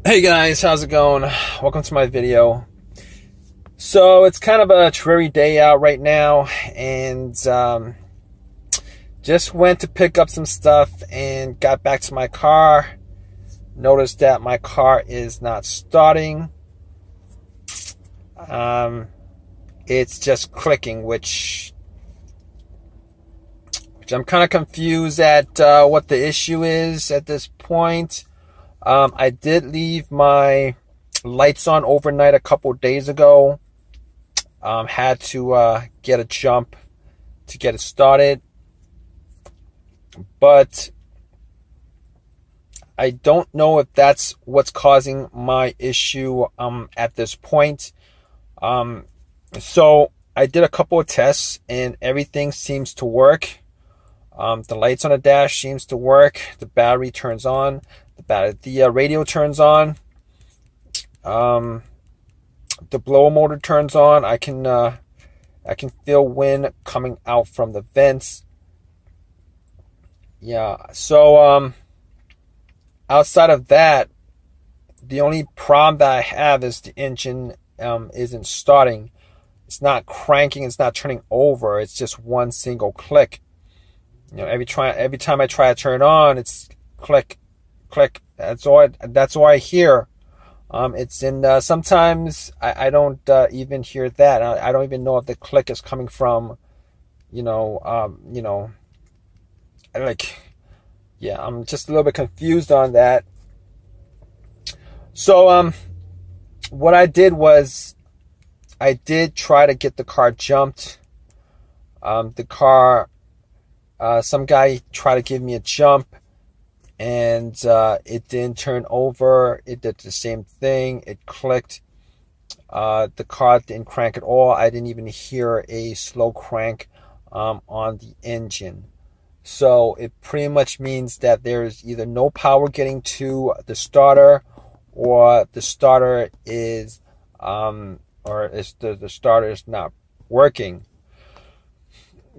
Hey guys, how's it going? Welcome to my video. So it's kind of a dreary day out right now, and just went to pick up some stuff and got back to my car. Noticed that my car is not starting. It's just clicking, which I'm kind of confused at what the issue is at this point. I did leave my lights on overnight a couple days ago. Had to get a jump to get it started. But I don't know if that's what's causing my issue at this point. So I did a couple of tests and everything seems to work. The lights on the dash seems to work. The battery turns on. The radio turns on. The blower motor turns on. I can feel wind coming out from the vents. Yeah. So outside of that, the only problem that I have is the engine isn't starting. It's not cranking. It's not turning over. It's just one single click. You know, every time I try to turn it on, it's click, click. That's all I hear. It's in sometimes I don't even hear that. I don't even know if the click is coming from, like, yeah, I'm just a little bit confused on that. So what I did was I did try to get the car jumped. The car, some guy tried to give me a jump, and it didn't turn over. It did the same thing. It clicked. The car didn't crank at all. I didn't even hear a slow crank on the engine. So it pretty much means that there's either no power getting to the starter, or the starter is the starter is not working.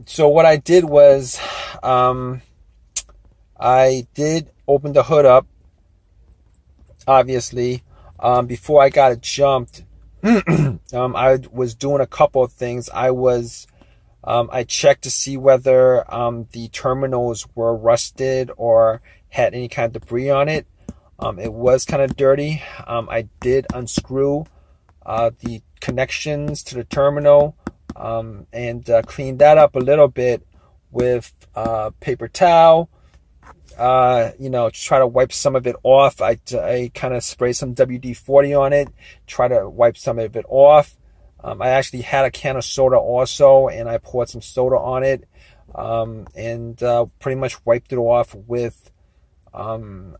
So what I did was I did open the hood up, obviously. Before I got it jumped, I was doing a couple of things. I checked to see whether the terminals were rusted or had any kind of debris on it. It was kind of dirty. I did unscrew the connections to the terminal and cleaned that up a little bit with paper towel. Try to wipe some of it off. I kind of sprayed some WD-40 on it, try to wipe some of it off. I actually had a can of soda also, and I poured some soda on it, and pretty much wiped it off with some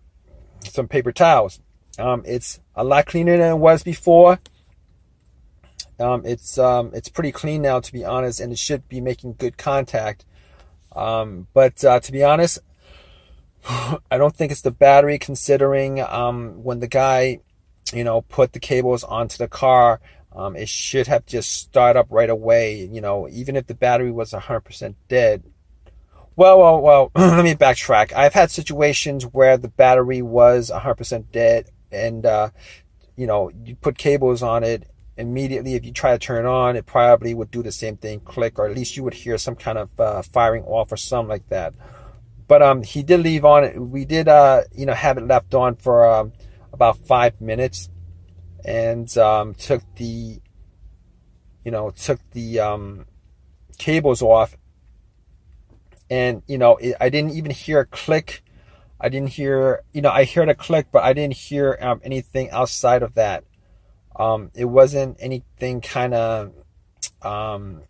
paper towels. It's a lot cleaner than it was before. It's pretty clean now, to be honest, and it should be making good contact. But to be honest, I don't think it's the battery, considering when the guy, put the cables onto the car, it should have just started up right away, even if the battery was 100% dead. Well, let me backtrack. I've had situations where the battery was 100% dead, and, you put cables on it. Immediately, if you try to turn it on, it probably would do the same thing, click, or at least you would hear some kind of firing off or something like that. But he did leave on it. We did, have it left on for about 5 minutes, and took the cables off, and I didn't even hear a click. I didn't hear, I heard a click, but I didn't hear anything outside of that. It wasn't anything kind of, I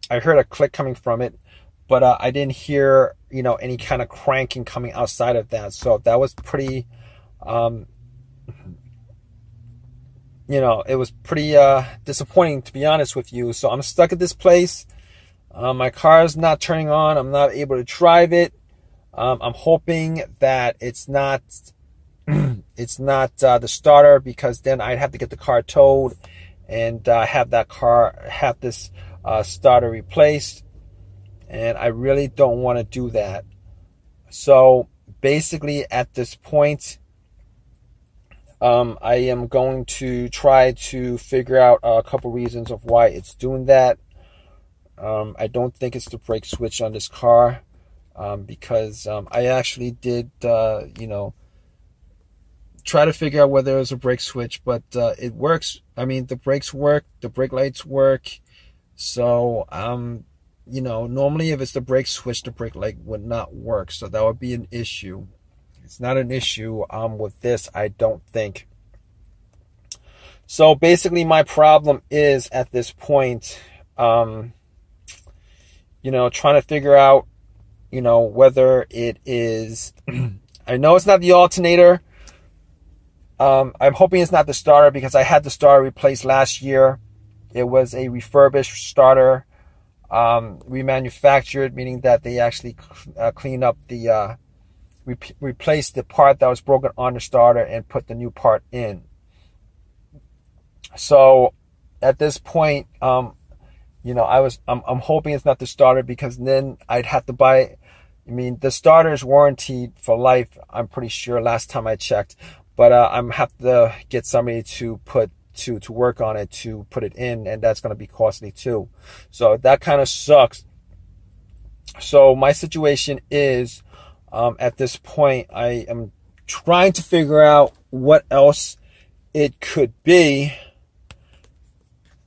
heard a click coming from it, but I didn't hear, any kind of cranking coming outside of that. So that was pretty, it was pretty disappointing, to be honest with you. So I'm stuck at this place. My car is not turning on. I'm not able to drive it. I'm hoping that it's not the starter, because then I'd have to get the car towed and have this starter replaced. And I really don't want to do that. So basically at this point, I am going to try to figure out a couple reasons of why it's doing that. I don't think it's the brake switch on this car, because I actually did, try to figure out whether it was a brake switch, but it works. I mean, the brakes work, the brake lights work. So, normally if it's the brake switch, the brake light would not work. So that would be an issue. It's not an issue with this, I don't think. So basically my problem is at this point, trying to figure out, whether it is, I know it's not the alternator. I'm hoping it's not the starter, because I had the starter replaced last year. It was a refurbished starter, remanufactured, meaning that they actually cleaned up the, replaced the part that was broken on the starter and put the new part in. So at this point, I'm hoping it's not the starter, because then I'd have to buy. I mean, the starter is warranted for life, I'm pretty sure, last time I checked. But I'm have to get somebody to put to work on it, to put it in, and that's going to be costly too. So that kind of sucks. So my situation is, at this point, I am trying to figure out what else it could be.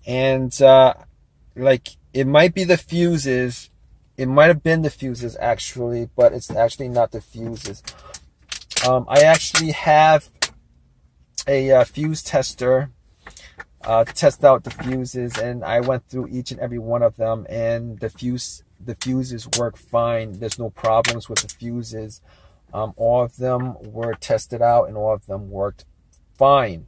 And it might be the fuses. It might have been the fuses actually, but it's actually not the fuses. I actually have a fuse tester to test out the fuses, and I went through each and every one of them, and the fuses work fine. There's no problems with the fuses. All of them were tested out, and all of them worked fine.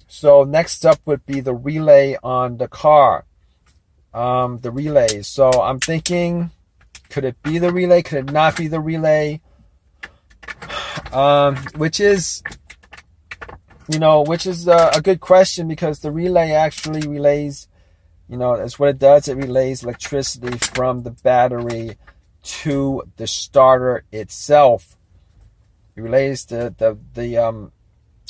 So next up would be the relay on the car. The relays. So I'm thinking, could it be the relay? Could it not be the relay? Which is a good question, because the relay actually relays, that's what it does. It relays electricity from the battery to the starter itself. It relays the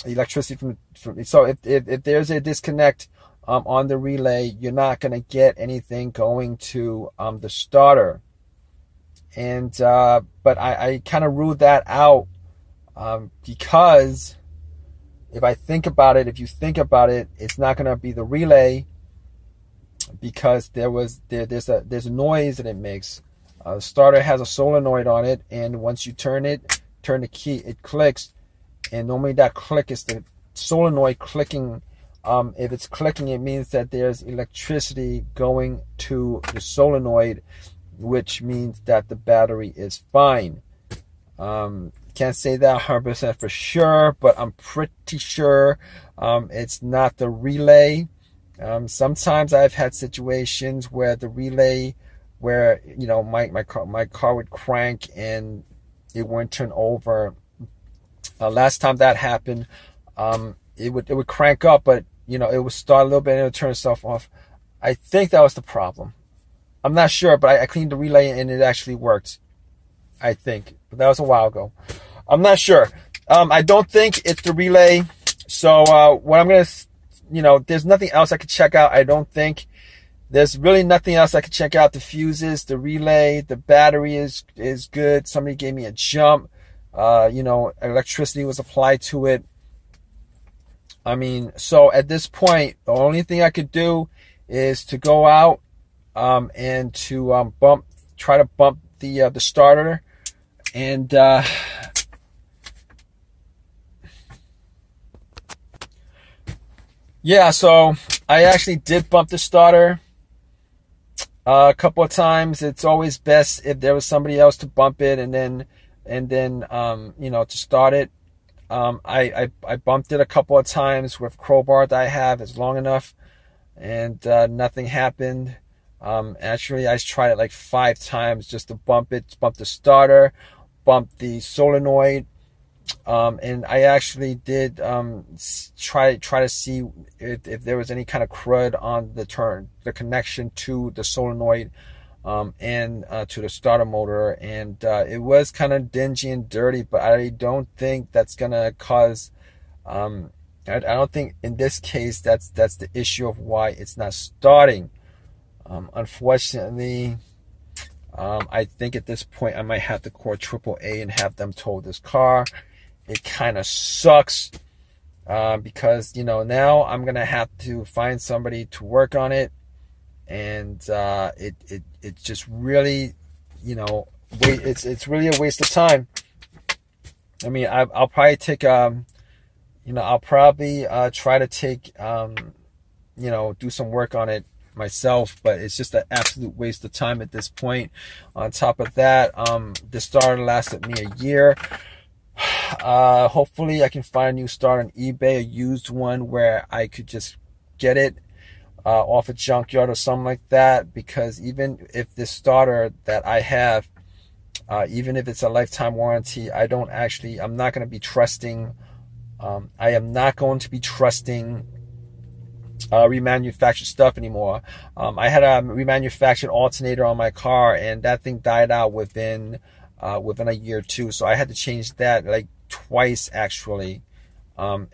electricity from so if there's a disconnect on the relay, you're not going to get anything going to the starter. And but I kind of ruled that out, because if you think about it, it's not going to be the relay, because there's a noise that it makes. The starter has a solenoid on it, and once you turn the key, it clicks, and normally that click is the solenoid clicking. If it's clicking, it means that there's electricity going to the solenoid, which means that the battery is fine. Can't say that 100% for sure, but I'm pretty sure it's not the relay. Sometimes I've had situations where the relay, where my car would crank and it wouldn't turn over. Last time that happened, it would crank up, but it would start a little bit and it would turn itself off. I think that was the problem. I'm not sure, but I cleaned the relay and it actually worked, I think. But that was a while ago. I'm not sure. I don't think it's the relay. So what I'm going to, there's nothing else I could check out. I don't think there's really nothing else I could check out. The fuses, the relay, the battery is good. Somebody gave me a jump. Electricity was applied to it. I mean, so at this point, the only thing I could do is to go out and to try to bump the starter, and yeah, so I actually did bump the starter a couple of times. It's always best if there was somebody else to bump it, and then to start it. I bumped it a couple of times with crowbar that I have. It's long enough, and nothing happened. Actually, I tried it like 5 times just to bump it, bump the starter, bump the solenoid, and I actually did try to see if there was any kind of crud on the connection to the solenoid and to the starter motor, and it was kind of dingy and dirty, but I don't think that's gonna cause I don't think in this case that's the issue of why it's not starting. Unfortunately, I think at this point I might have to call AAA and have them tow this car. It kind of sucks because, you know, now I'm gonna have to find somebody to work on it, and it just really, you know, it's really a waste of time. I mean, I'll probably take you know, I'll probably try to take you know, do some work on it myself, but it's just an absolute waste of time at this point. On top of that, the starter lasted me a year. Hopefully I can find a new starter on eBay, a used one where I could just get it off a junkyard or something like that, because even if this starter that I have, even if it's a lifetime warranty, I'm not going to be trusting, I am not going to be trusting remanufactured stuff anymore. I had a remanufactured alternator on my car, and that thing died out within a year or two. So I had to change that like twice actually, and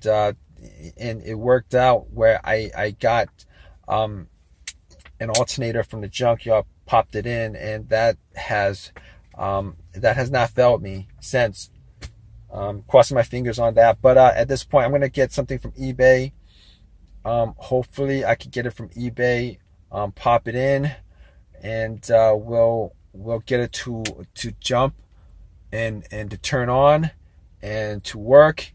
it worked out where I got an alternator from the junkyard, popped it in, and that has not failed me since. Crossing my fingers on that, but at this point I'm gonna get something from eBay. Hopefully I could get it from eBay, pop it in, and we'll get it to jump and to turn on and to work.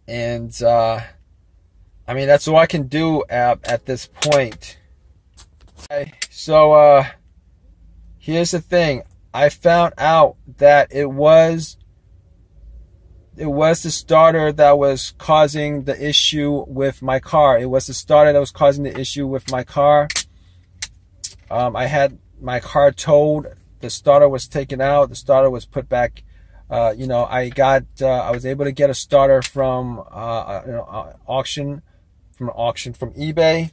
And I mean, that's all I can do at this point. Okay, so here's the thing. I found out that it was the starter that was causing the issue with my car. It was the starter that was causing the issue with my car. I had my car towed. The starter was taken out. The starter was put back. You know, I was able to get a starter from auction, from eBay,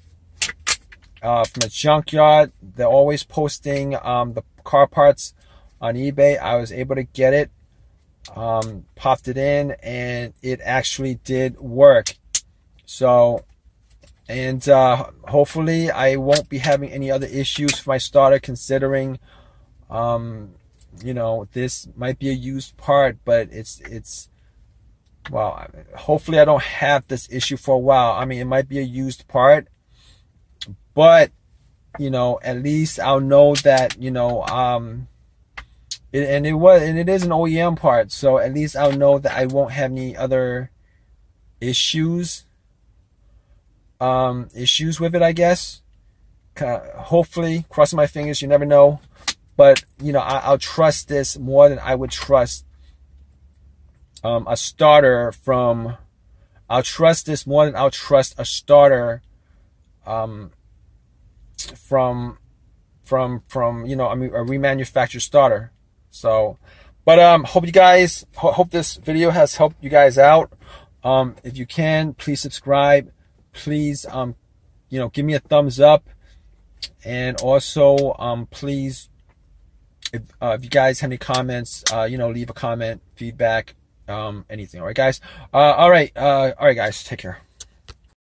from a junkyard. They're always posting the car parts on eBay. I was able to get it. Popped it in, and it actually did work. So, and hopefully I won't be having any other issues with my starter, considering you know, this might be a used part, but it's well, hopefully I don't have this issue for a while. I mean, it might be a used part, but you know, at least I'll know that, you know, it is an OEM part, so at least I'll know that I won't have any other issues with it, I guess. Hopefully, crossing my fingers, you never know. But you know, I'll trust this more than I would trust a starter from. I'll trust this more than I'll trust a starter from you know, I mean, a remanufactured starter. So, but hope this video has helped you guys out. If you can, please subscribe. Please, you know, give me a thumbs up, and also, please, if you guys have any comments, you know, leave a comment, feedback, anything. All right, guys. All right, guys. Take care.